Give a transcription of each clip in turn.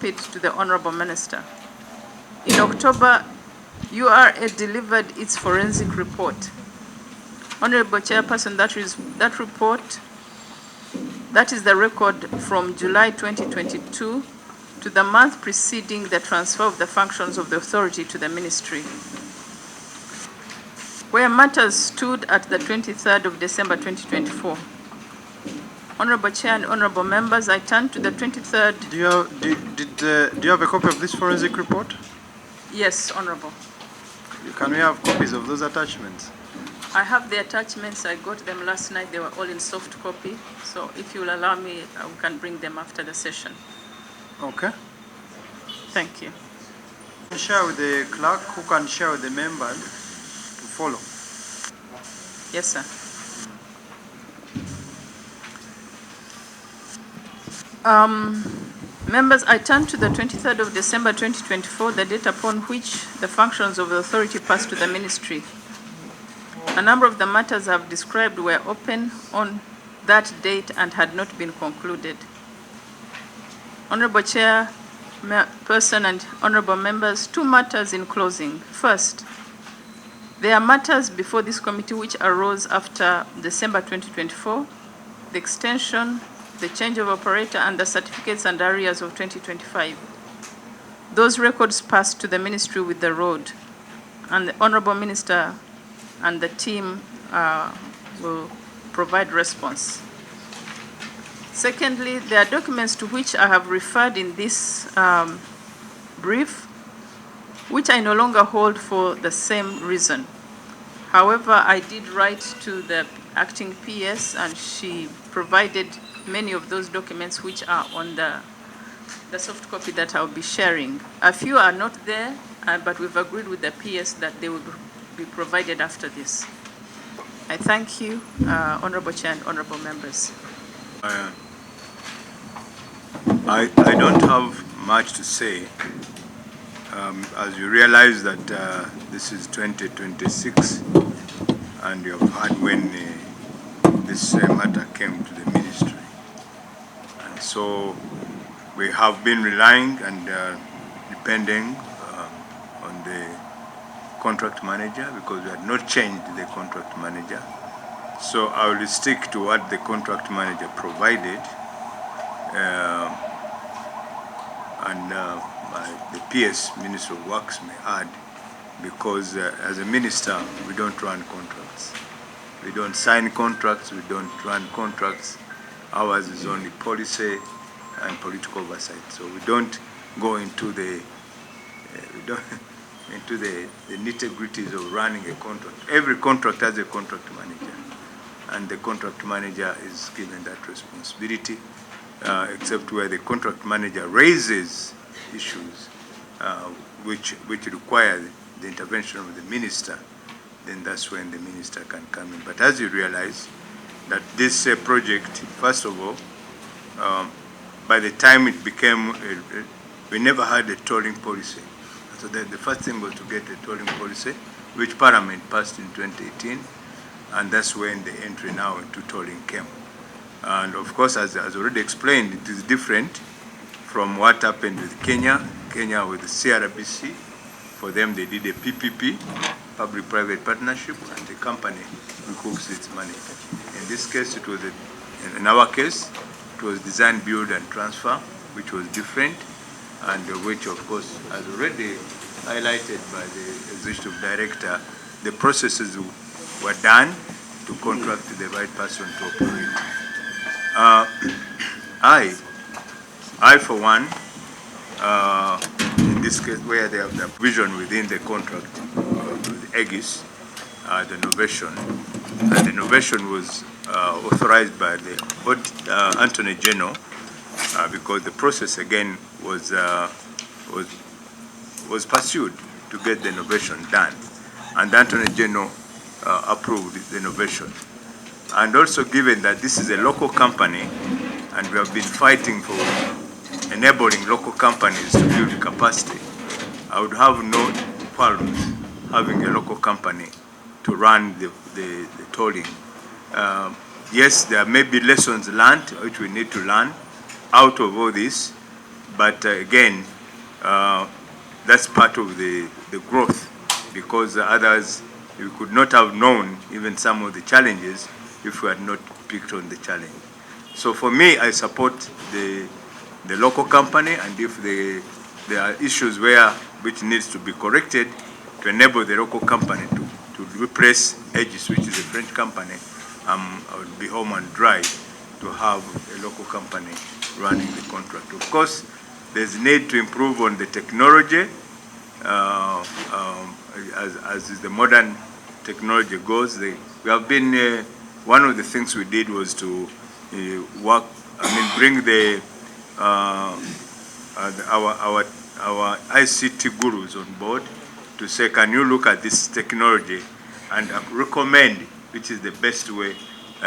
copied to the Honorable Minister. In October, URA delivered its forensic report. Honorable Chairperson, that report, that is the record from July 2022 to the month preceding the transfer of the functions of the authority to the ministry. Where matters stood at the 23rd of December 2024. Honorable Chair and honorable members, I turn to the 23rd. Do you have a copy of this forensic report? Yes, Honorable. Can we have copies of those attachments? I have the attachments. I got them last night. They were all in soft copy. So if you will allow me, I can bring them after the session. Okay. Thank you. Share with the clerk, who can share with the members to follow. Yes, sir. Members, I turn to the 23rd of December 2024, the date upon which the functions of the authority passed to the ministry. A number of the matters I've described were open on that date and had not been concluded. Honorable Chairperson and honorable members, two matters in closing. First, there are matters before this committee which arose after December 2024, the extension, the change of operator, and the certificates and arrears of 2025. Those records passed to the ministry with the road, and the Honorable Minister and the team will provide response. Secondly, there are documents to which I have referred in this brief, which I no longer hold for the same reason. However, I did write to the acting PS, and she provided many of those documents which are on the soft copy that I'll be sharing. A few are not there, but we've agreed with the PS that they will be provided after this. I thank you, Honorable Chair and honorable members. I don't have much to say. As you realize that this is 2026, and you have heard when this matter came to the ministry. And so we have been relying and depending on the contract manager, because we had not changed the contract manager. So I will stick to what the contract manager provided, and the PS, Minister of Works, may add, because as a minister, we don't run contracts. We don't sign contracts, we don't run contracts. Ours is only policy and political oversight. So we don't go into the nitty-gritties of running a contract. Every contract has a contract manager, and the contract manager is given that responsibility, except where the contract manager raises issues which require the intervention of the minister, then that's when the minister can come in. But as you realize that this project, first of all, by the time it became, we never had a tolling policy. So the first thing was to get a tolling policy, which Parliament passed in 2018, and that's when the entry now into tolling came. And of course, as already explained, it is different from what happened with Kenya. Kenya with the CRBC, for them they did a PPP, public-private partnership, and the company recoups its money. In this case, it was, in our case, it was design, build, and transfer, which was different, and which, of course, as already highlighted by the executive director, the processes were done to contract the right person to operate. I, for one, in this case where they have the provision within the contract, the EGIS, the novation, and the novation was authorized by the Attorney General, because the process again was pursued to get the novation done, and the Attorney General approved the novation. And also, given that this is a local company, and we have been fighting for enabling local companies to build capacity, I would have no problems having a local company to run the tolling. Yes, there may be lessons learned which we need to learn out of all this, But again, that's part of the growth, because others, we could not have known even some of the challenges if we had not picked on the challenge. So for me, I support the local company, and if there are issues which needs to be corrected to enable the local company to replace Aegis, which is a French company, I would be home and dry to have a local company running the contract. Of course, there's need to improve on the technology, as the modern technology goes. We have been, one of the things we did was to bring our ICT gurus on board to say, can you look at this technology and recommend which is the best way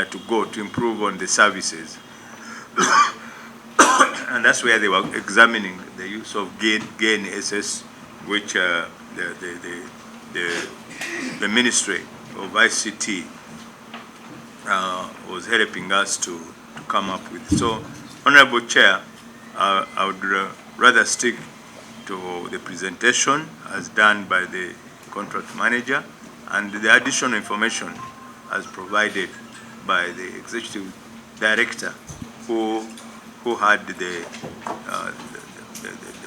to go to improve on the services. And that's where they were examining the use of GAIN SS, which the Ministry of ICT was helping us to come up with. So, Honorable Chair, I would rather stick to the presentation as done by the contract manager and the additional information as provided by the executive director who had the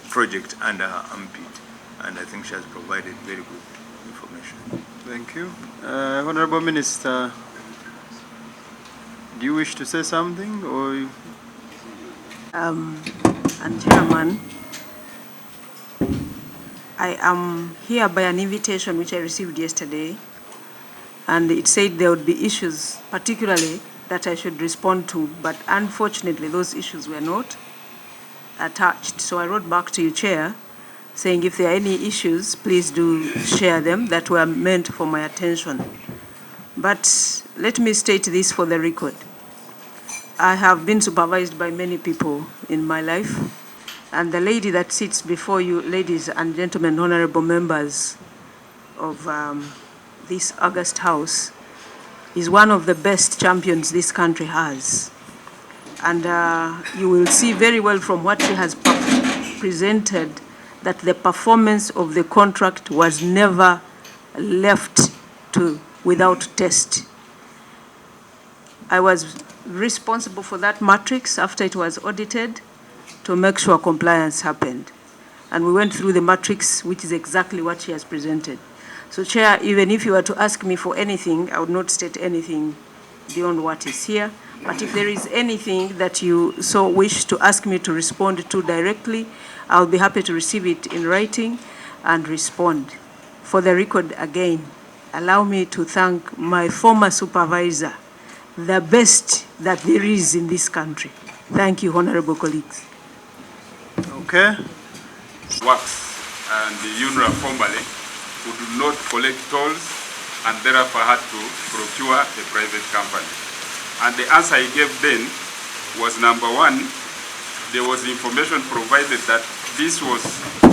project under her armpit, and I think she has provided very good information. Thank you. Honorable Minister, do you wish to say something, or? And Chairman, I am here by an invitation which I received yesterday, and it said there would be issues particularly that I should respond to, but unfortunately those issues were not attached. So I wrote back to you, Chair, saying if there are any issues, please do share them that were meant for my attention. But let me state this for the record. I have been supervised by many people in my life, and the lady that sits before you, ladies and gentlemen, honorable members of this august house, is one of the best champions this country has. And you will see very well from what she has presented that the performance of the contract was never left without test. I was responsible for that matrix after it was audited to make sure compliance happened. And we went through the matrix, which is exactly what she has presented. So, Chair, even if you were to ask me for anything, I would not state anything beyond what is here. But if there is anything that you so wish to ask me to respond to directly, I'll be happy to receive it in writing and respond. For the record, again, allow me to thank my former supervisor, the best that there is in this country. Thank you, honorable colleagues. Okay. Works and the UNRA formally would not collect tolls and therefore had to procure a private company. And the answer I gave then was, number one, there was information provided that this was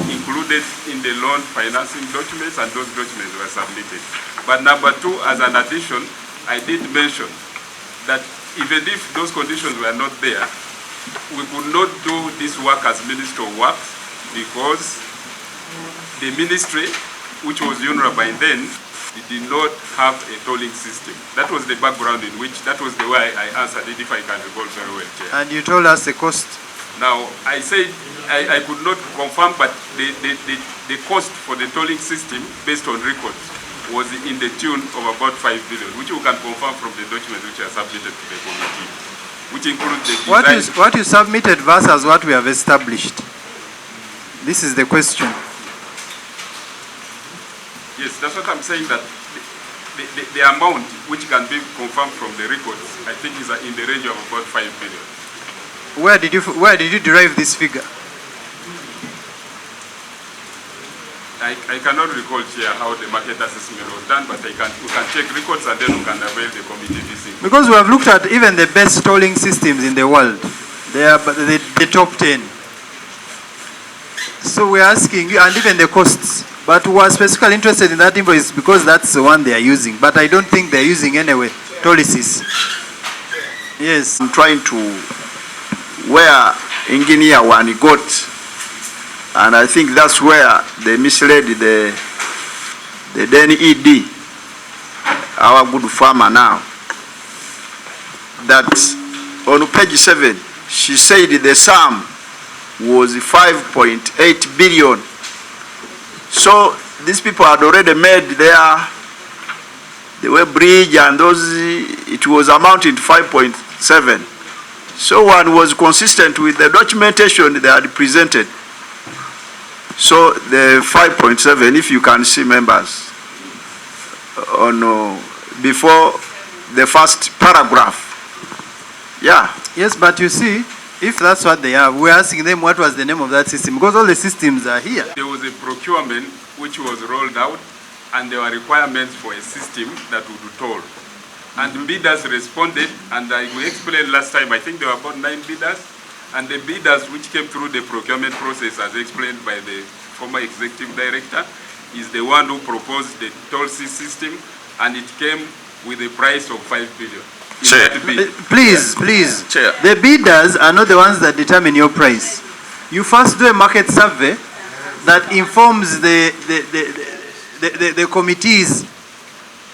included in the loan financing documents, and those documents were submitted. But number two, as an addition, I did mention that even if those conditions were not there, we could not do this work as Ministry of Works, because the ministry, which was UNRA by then, did not have a tolling system. That was the background in which, that was the way I answered it, if I can recall very well, Chair. And you told us the cost. Now, I said I could not confirm, but the cost for the tolling system, based on records, was in the tune of about 5 billion, which you can confirm from the documents which are submitted to the committee, which includes the design. What you submitted versus what we have established. This is the question. Yes, that's what I'm saying, that the amount which can be confirmed from the records, I think, is in the range of about 5 billion. Where did you derive this figure? I cannot recall, Chair, how the market assessment was done, but we can check records and then we can avail the committee this thing. Because we have looked at even the best tolling systems in the world. They are the top 10. So we're asking, and even the costs. But we are specifically interested in that invoice because that's the one they are using. But I don't think they're using anyway, policies. Yes. I'm trying to, where engineer one got And I think that's where they misled the then ED, our good farmer now, that on page 7, she said the sum was 5.8 billion. So these people had already made the web bridge and those, it was amounting to 5.7. So one was consistent with the documentation they had presented. So the 5.7, if you can see members, on before the first paragraph. Yeah. Yes, but you see, if that's what they are, we're asking them what was the name of that system, because all the systems are here. There was a procurement which was rolled out, and there were requirements for a system that would do toll. And bidders responded, and we explained last time, I think there were about 9 bidders, and the bidders which came through the procurement process, as explained by the former executive director, is the one who proposed the toll system, and it came with a price of 5 billion. Chair. Please, please. Chair. The bidders are not the ones that determine your price. You first do a market survey that informs the committees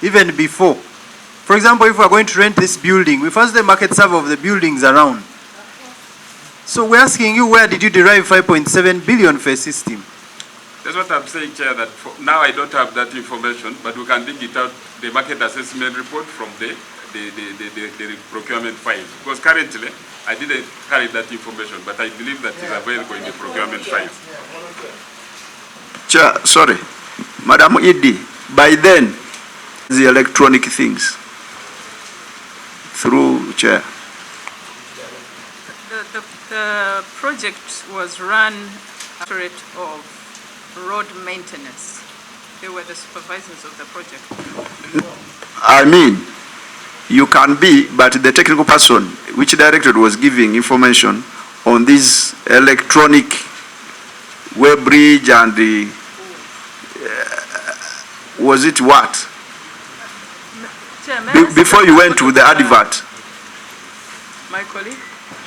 even before. For example, if we are going to rent this building, we first do a market survey of the buildings around. So we're asking you, where did you derive 5.7 billion for a system? That's what I'm saying, Chair, that now I don't have that information, but we can dig it out, the market assessment report from the procurement file. Because currently, I didn't carry that information, but I believe that is available in the procurement file. Chair, sorry. Madam ED, by then, the electronic things. Through Chair. The project was run after of road maintenance. They were the supervisors of the project. I mean, you can be, but the technical person which director was giving information on this electronic web bridge and the, was it what? Chair, Before you went to the advert. My colleague?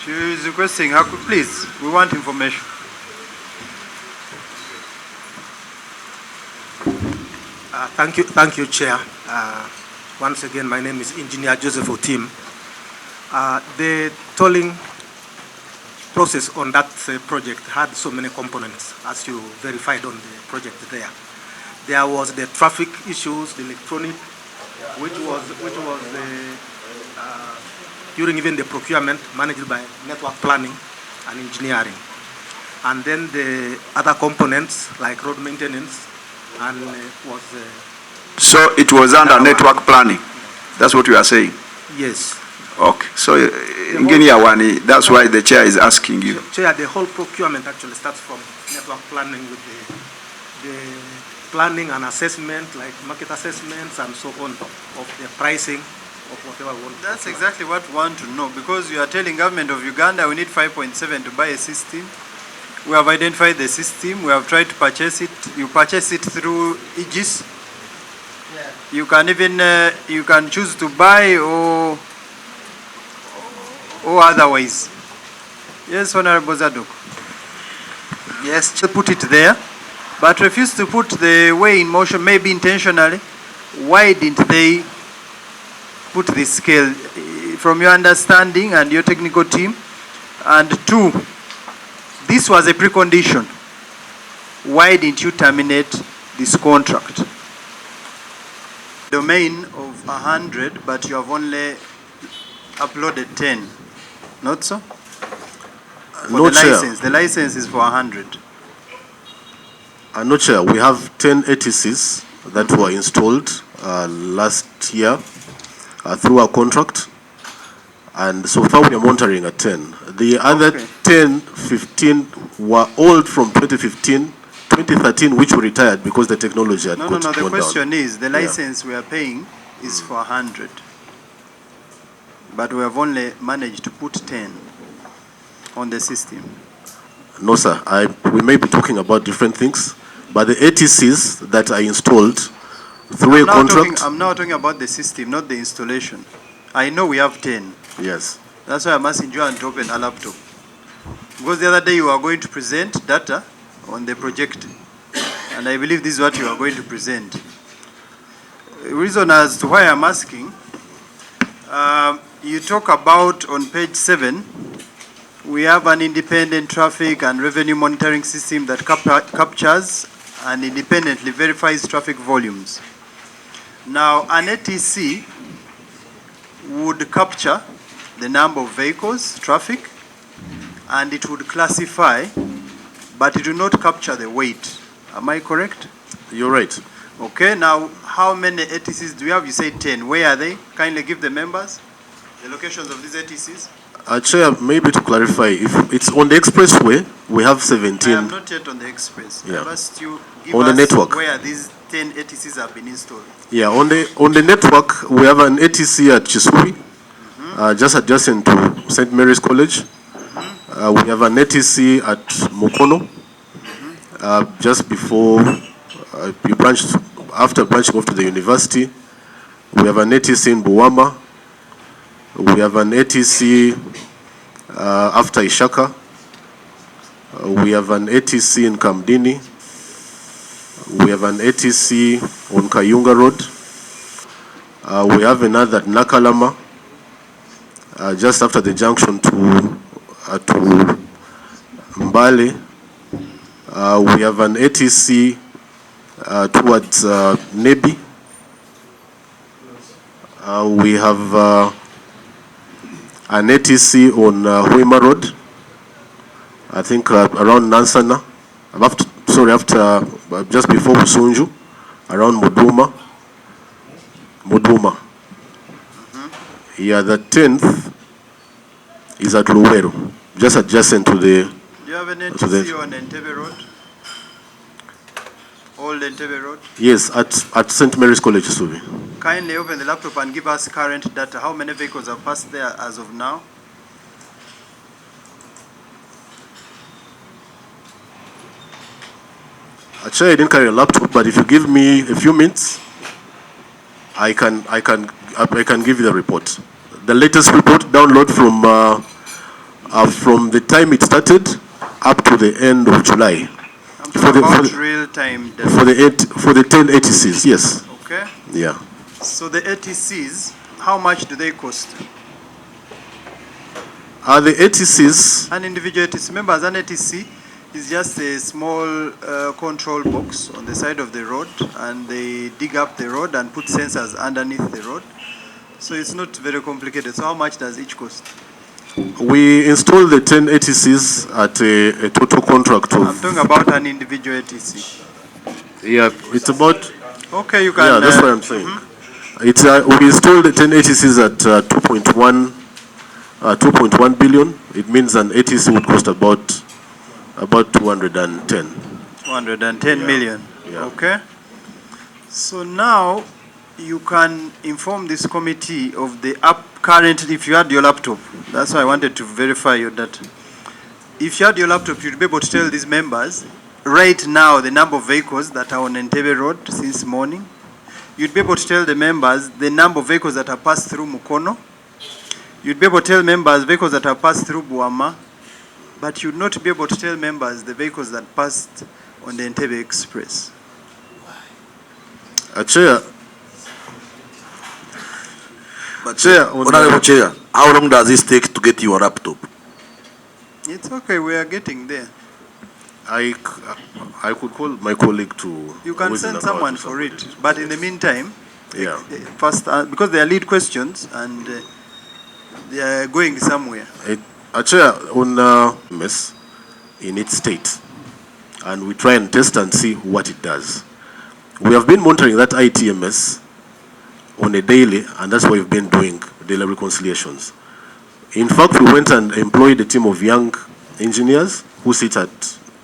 She is requesting, please, we want information. Thank you, Chair. Once again, my name is Engineer Joseph Otim. The tolling process on that project had so many components, as you verified on the project there. There was the traffic issues, the electronic, which was during even the procurement managed by network planning and engineering. And then the other components like road maintenance and was... So it was under network planning. That's what you are saying? Yes. Okay. So engineer Wani, that's why the chair is asking you. Chair, the whole procurement actually starts from network planning with the planning and assessment, like market assessments and so on, of the pricing of whatever we want. That's exactly what we want to know, because you are telling government of Uganda we need 5.7 to buy a system. We have identified the system, we have tried to purchase it. You purchase it through Aegis. You can even you can choose to buy or otherwise. Yes, Honorable Zadok. Yes, put it there, but refuse to put the way in motion, maybe intentionally. Why didn't they put the scale from your understanding and your technical team? And 2, this was a precondition. Why didn't you terminate this contract? Domain of 100, but you have only uploaded 10, not so? No, the Chair. license. The license is for 100. No, Chair. We have 10 ATCs that were installed last year through our contract, and so far we are monitoring at 10. The other 10, 15 were old from 2015, 2013, which we retired because the technology had gone down. The question is, the license we are paying is for 100, but we have only managed to put 10 on the system. No, sir. We may be talking about different things, but the ATCs that are installed through a contract... I'm now talking about the system, not the installation. I know we have 10. Yes. That's why I'm asking you to open a laptop. Because the other day you were going to present data on the project, and I believe this is what you are going to present. The reason as to why I'm asking, you talk about on page 7, we have an independent traffic and revenue monitoring system that captures and independently verifies traffic volumes. Now, an ATC would capture the number of vehicles, traffic, and it would classify, but it will not capture the weight. Am I correct? You're right. Okay, now how many ATCs do you have? You say 10. Where are they? Kindly give the members the locations of these ATCs. Chair, maybe to clarify, if it's on the expressway, we have 17. I am not yet on the express. Yeah. I've asked you give On us the network. where these 10 ATCs have been installed. Yeah, on the network, we have an ATC at Chisui, just adjacent to St. Mary's College. We have an ATC at Mukono, just before you branched, after branching off to the university. We have an ATC in Buwama. We have an ATC after Ishaka. We have an ATC in Kamdini. We have an ATC on Kayunga Road. We have another at Nakalama, just after the junction to Mbale. We have an ATC towards Nebi. We have an ATC on Huima Road, I think around Nansana, after just before Busunju, around Muduma. Yeah, the 10th is at Luweru, just adjacent to the... Do you have an ATC on Entebbe Road? Old Entebbe Road? Yes, at St. Mary's College, Subi. Kindly open the laptop and give us current data. How many vehicles have passed there as of now? Actually, I didn't carry a laptop, but if you give me a few minutes, I can give you the report. The latest report download from the time it started up to the end of July. I'm talking about real time data. For the 10 ATCs, yes. Okay. Yeah. So the ATCs, how much do they cost? The ATCs... An individual ATC. Remember, as an ATC is just a small control box on the side of the road, and they dig up the road and put sensors underneath the road. So it's not very complicated. So how much does each cost? We installed the 10 ATCs at a total contract of... I'm talking about an individual ATC. Yeah, it's about... Okay, you can... Yeah, that's what I'm saying. It's we installed the 10 ATCs at 2.1 billion. It means an ATC would cost about 210. 210 million. Yeah. Okay. So now you can inform this committee of the current, if you had your laptop. That's why I wanted to verify your data. If you had your laptop, you'd be able to tell these members right now the number of vehicles that are on Entebbe Road since morning. You'd be able to tell the members the number of vehicles that have passed through Mukono. You'd be able to tell members vehicles that have passed through Buama, but you'd not be able to tell members the vehicles that passed on the Entebbe Express. Chair. Honorable Chair, how long does this take to get your laptop? It's okay, we are getting there. I could call my colleague to... You can send someone for it, but in the meantime, yeah. First, because they are lead questions and they are going somewhere. Chair, on MS in its state, and we try and test and see what it does. We have been monitoring that ITMS on a daily, and that's why we've been doing daily reconciliations. In fact, we went and employed a team of young engineers who sit at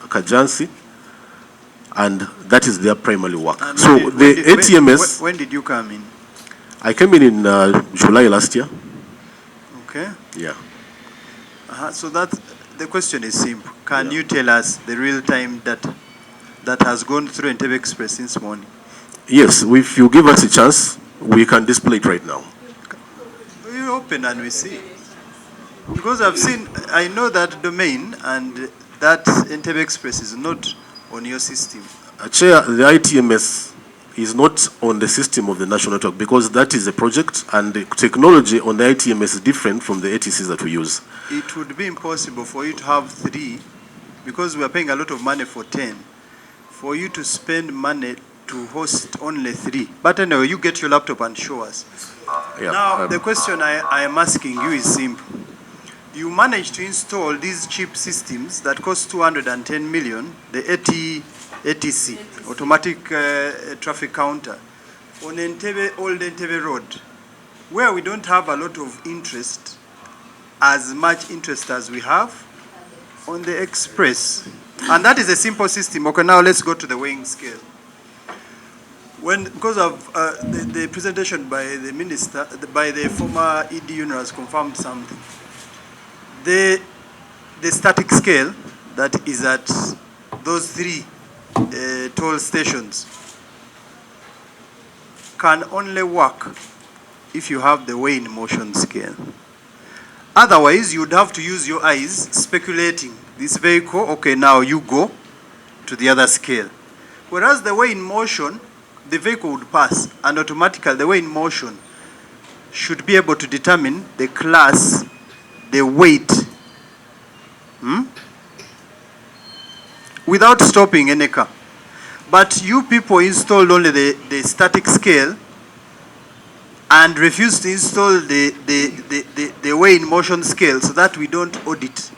Kajansi, and that is their primary work. And so the ATMS... When did you come in? I came in July last year. Okay. Yeah. So that the question is simple. Can you tell us the real-time data that has gone through Entebbe Express since morning? Yes, if you give us a chance, we can display it right now. We open and we see. Because I know that domain and that Entebbe Express is not on your system? Chair, the ITMS is not on the system of the national network because that is a project and the technology on the ITMS is different from the ATCs that we use. It would be impossible for you to have 3 because we are paying a lot of money for 10. For you to spend money to host only 3. But anyway, you get your laptop and show us. Now, the question I am asking you is simple. You managed to install these cheap systems that cost 210 million, the ATC, automatic traffic counter, on Entebbe, Old Entebbe Road, where we don't have a lot of interest, as much interest as we have on the express. And that is a simple system. Okay, now let's go to the weighing scale. Because of the presentation by the minister, by the former ED UNRA has confirmed something. The static scale that is at those 3 toll stations can only work if you have the weigh in motion scale. Otherwise, you'd have to use your eyes speculating. This vehicle, okay, now you go to the other scale. Whereas the weigh in motion, the vehicle would pass, and automatically the weigh in motion should be able to determine the class, the weight, without stopping any car. But you people installed only the static scale and refused to install the weigh in motion scale so that we don't audit.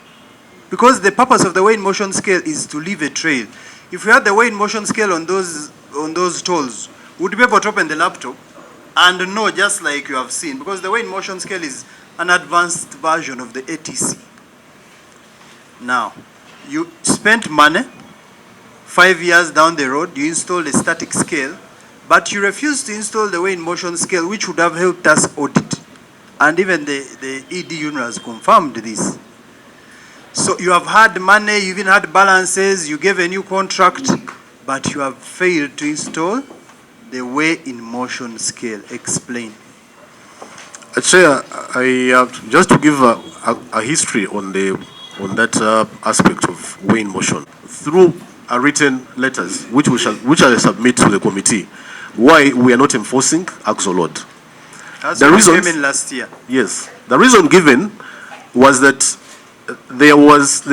Because the purpose of the weigh in motion scale is to leave a trail. If we had the weigh in motion scale on those tolls, we'd be able to open the laptop and know, just like you have seen, because the weigh in motion scale is an advanced version of the ATC. Now, you spent money, 5 years down the road, you installed a static scale, but you refused to install the weigh in motion scale, which would have helped us audit. And even the ED UNRA has confirmed this. So you have had money, you even had balances, you gave a new contract, but you have failed to install the weigh in motion scale. Explain. Chair, just to give a history on that aspect of weigh in motion, through written letters which I submit to the committee, why we are not enforcing axle load. That's what came in last year. Yes, the reason given was that they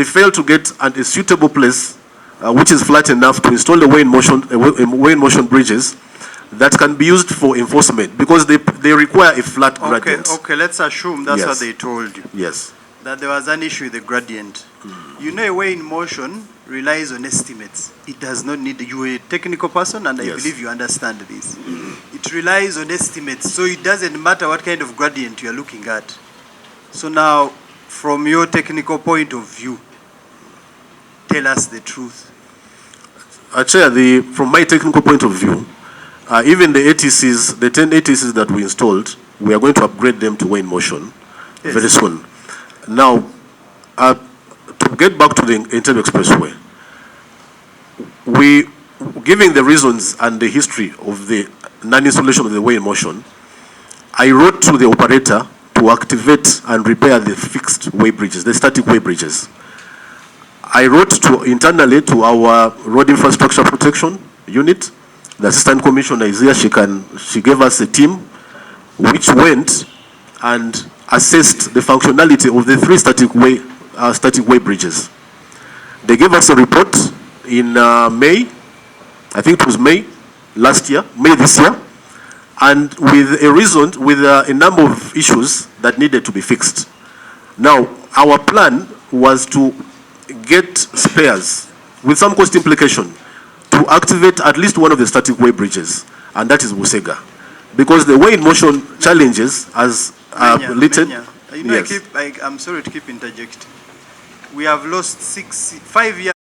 failed to get a suitable place which is flat enough to install the weigh in motion bridges that can be used for enforcement, because they require a flat gradient. Okay, let's assume that's what they told you. Yes. That there was an issue with the gradient. You know, a weigh in motion relies on estimates. It does not need, you're a technical person and I believe you understand this. It relies on estimates, so it doesn't matter what kind of gradient you're looking at. So now, from your technical point of view, tell us the truth. Chair, from my technical point of view, even the ATCs, the 10 ATCs that we installed, we are going to upgrade them to weigh in motion very soon. Now, to get back to the Entebbe Expressway, giving the reasons and the history of the non-installation of the weigh in motion, I wrote to the operator to activate and repair the fixed weigh bridges, the static weigh bridges. I wrote internally to our road infrastructure protection unit. The assistant commissioner is here. She gave us a team which went and assessed the functionality of the 3 static weigh bridges. They gave us a report in May, I think it was May this year, and with a number of issues that needed to be fixed. Now, our plan was to get spares with some cost implication to activate at least one of the static weigh bridges, and that is Busega. Because the weigh in motion challenges as littered. You know, I'm sorry to keep interjecting. We have lost 5 years.